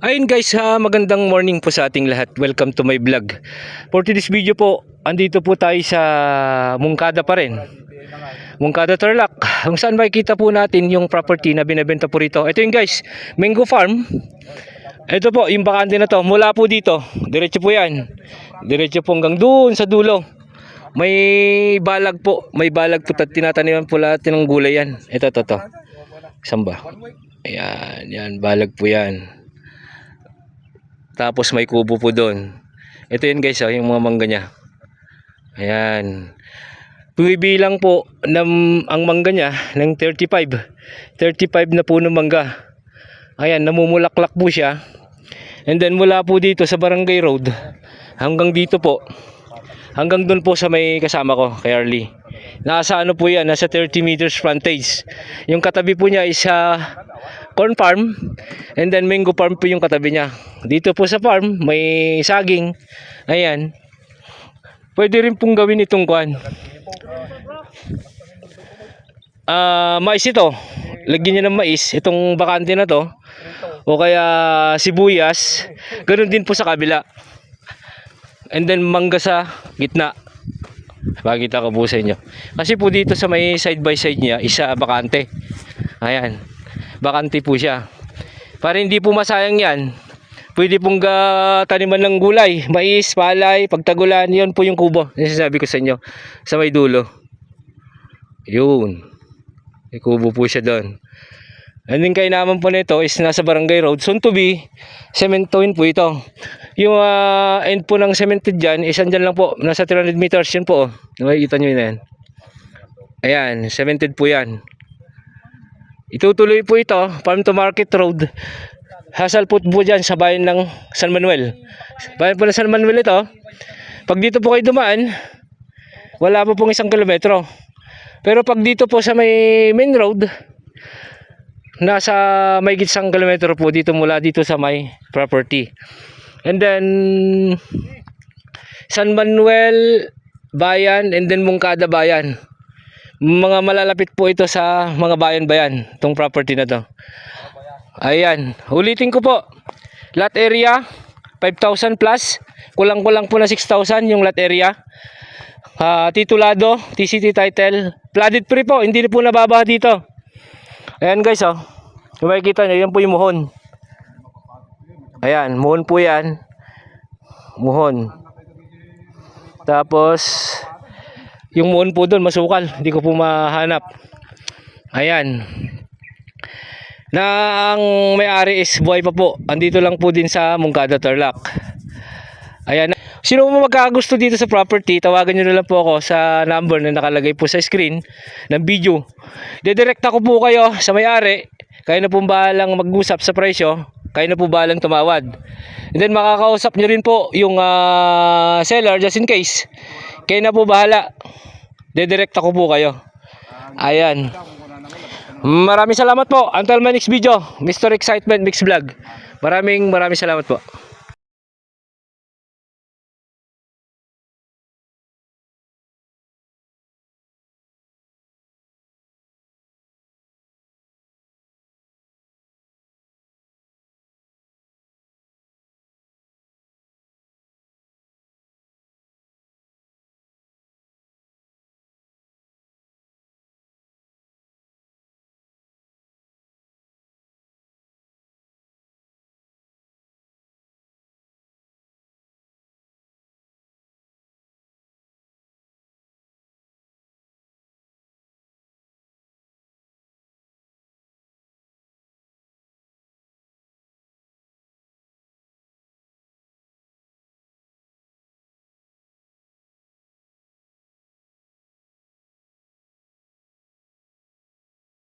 Ayun guys, magandang morning po sa ating lahat. Welcome to my vlog. For today's video po, andito po tayo sa Mungkada pa rin. Mungkada Tarlac. Kung saan makikita po natin yung property na binebenta po rito. Ito yung guys, Mango Farm. Ito po, yung bakante na to. Mula po dito, diretso po yan. Diretso po hanggang doon sa dulo. May balag po. May balag po. Tinataniman po lahat ng gulay yan. Ito. Saan ba? Ayan, yan. Balag po yan. Tapos may kubo po doon. Ito yun guys, yung mga mangga niya. Ayan. Bumibilang po ang mangga niya ng 35 na puno mangga. Ayan, namumulaklak po siya. And then mula po dito sa Barangay Road hanggang dito po. Hanggang doon po sa may kasama ko, kay Arlie. Nasa ano po yan, nasa 30 meters frontage. Yung katabi po niya is corn farm, and then mango farm po yung katabi niya. Dito po sa farm may saging. Ayan. Pwede rin pong gawin itong kuan. Mais ito. Lagyan niyo ng mais itong bakante na to. O kaya sibuyas. Ganun din po sa kabila. And then mangga sa gitna. Pakita ko po sa inyo. Kasi po dito sa may side by side niya, isa bakante. Ayan. Bakante po siya. Para hindi po masayang yan, pwede pong taniman ng gulay, mais, palay, pagtagulan. Yun po yung kubo. Yung sinasabi ko sa inyo. Sa may dulo. Yun. May kubo po siya doon. And then kayo naman po nito is nasa Barangay Road. Soon to be, sementoin po ito. Yung end po ng cemented dyan, isan dyan lang po. Nasa 300 meters yun po. Makikita nyo yun yan. Ayan, cemented po yan. Itutuloy po ito, farm to market road. Hasal po dyan sa bayan ng San Manuel. Bayan po ng San Manuel ito. Pag dito po kayo dumaan, wala po pong 1 kilometro. Pero pag dito po sa may main road, nasa may 1 kilometro po dito mula dito sa may property. And then San Manuel Bayan and then Mungkada Bayan. Mga malalapit po ito sa mga bayan-bayan, itong property na to. Ayan, ulitin ko po. Lot area 5,000 plus. Kulang-kulang po na 6,000 yung lot area. Titulado, TCT title, flooded free po, hindi po nababaha dito. Ayan guys, kung makikita nyo, yan po yung muhon. Ayan, muhon po yan. Muhon. Tapos yung muhon po doon masukal, hindi ko po mahanap. Ayan. Na ang may-ari is buhay pa po. Andito lang po din sa Mungkada Tarlac. Ayan. Sino mo magkakagusto dito sa property, tawagan nyo na lang po ako sa number na nakalagay po sa screen ng video. Didirect ako po kayo sa may-ari. Kayo na po bahalang mag-usap sa presyo. Kayo na po bahalang tumawad. And then makakausap nyo rin po yung seller just in case. Kayo na po bahala. Didirect ako po kayo. Ayan. Maraming salamat po. Until my next video, Mr. Excitement Mix Vlog. Maraming salamat po.